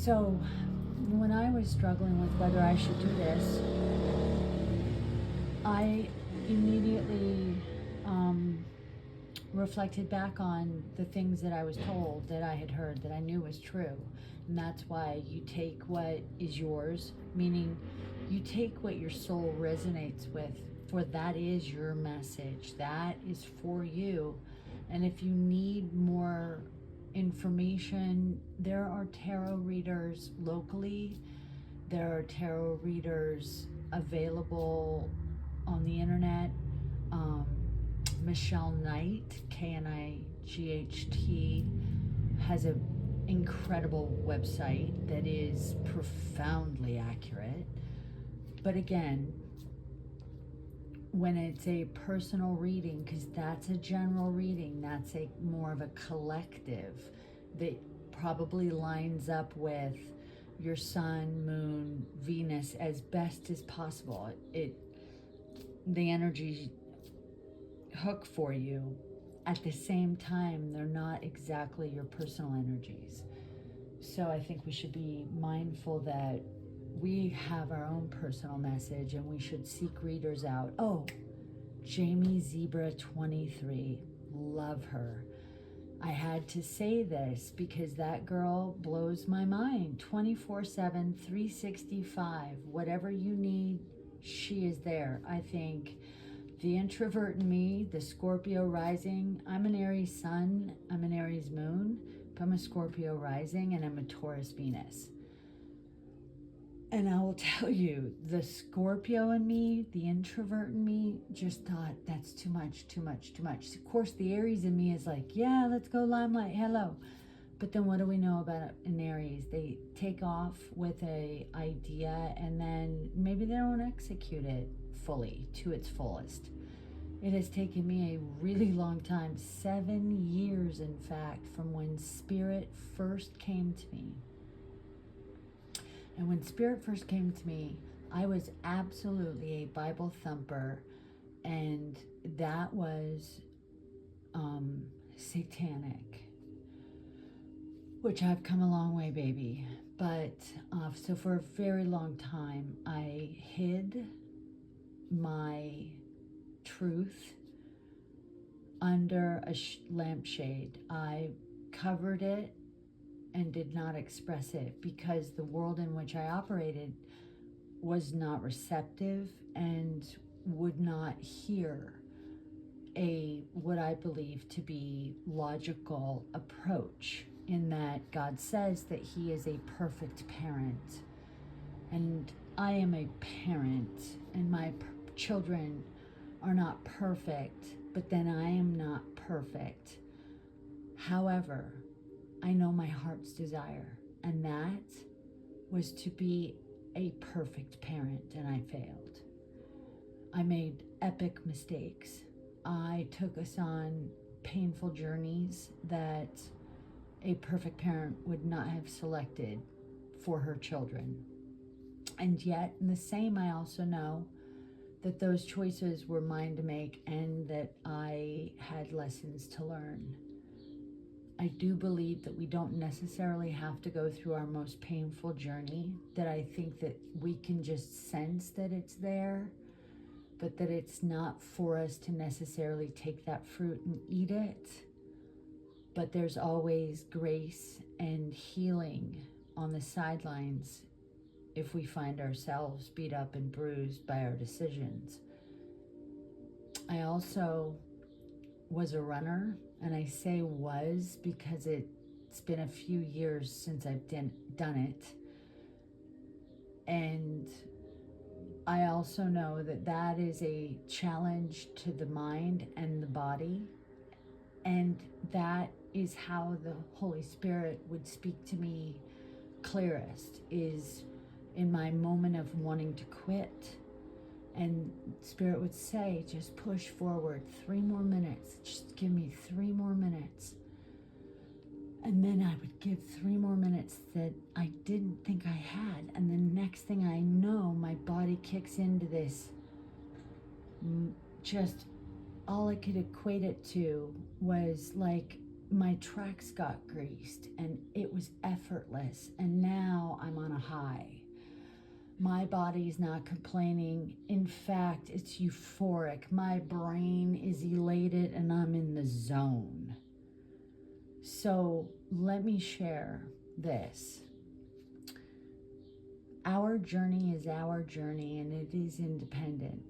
So when I was struggling with whether I should do this, I immediately reflected back on the things that I was told, that I had heard, that I knew was true. And that's why you take what is yours, meaning you take what your soul resonates with, for that is your message. That is for you. And if you need more information, there are tarot readers locally. There are tarot readers available on the internet. Michelle Knight, Knight, has an incredible website that is profoundly accurate. But again, when it's a personal reading, because that's a general reading, that's a more of a collective that probably lines up with your sun, moon, Venus as best as possible. The energy hook for you. At the same time, they're not exactly your personal energies. So I think we should be mindful that we have our own personal message and we should seek readers out. Oh, Jamie Zebra 23, love her. I had to say this because that girl blows my mind. 24/7, 365, whatever you need, she is there. I think the introvert in me, the Scorpio rising, I'm an Aries sun, I'm an Aries moon, but I'm a Scorpio rising and I'm a Taurus Venus. And I will tell you, the Scorpio in me, the introvert in me, just thought that's too much, too much, too much. Of course, the Aries in me is like, yeah, let's go limelight, hello. But then what do we know about an Aries? They take off with a idea and then maybe they don't execute it fully to its fullest. It has taken me a really long time, 7 years in fact, from when Spirit first came to me. And when Spirit first came to me, I was absolutely a Bible thumper, and that was satanic, which I've come a long way, baby. But so for a very long time, I hid my truth under a lampshade. I covered it and did not express it because the world in which I operated was not receptive and would not hear what I believe to be logical approach, in that God says that He is a perfect parent, and I am a parent, and my children are not perfect, but then I am not perfect. However, I know my heart's desire, and that was to be a perfect parent, and I failed. I made epic mistakes. I took us on painful journeys that a perfect parent would not have selected for her children. And yet, in the same, I also know that those choices were mine to make and that I had lessons to learn. I do believe that we don't necessarily have to go through our most painful journey, that I think that we can just sense that it's there, but that it's not for us to necessarily take that fruit and eat it. But there's always grace and healing on the sidelines if we find ourselves beat up and bruised by our decisions. I also was a runner, and I say was because it's been a few years since I've done it. And I also know that that is a challenge to the mind and the body. And that is how the Holy Spirit would speak to me clearest, is in my moment of wanting to quit. And Spirit would say, just push forward 3 more minutes. Just give me 3 more minutes. And then I would give 3 more minutes that I didn't think I had. And the next thing I know, my body kicks into this, just all I could equate it to was like my tracks got greased and it was effortless. And now I'm on a high. My body's not complaining. In fact, it's euphoric. My brain is elated and I'm in the zone. So let me share this. Our journey is our journey and it is independent.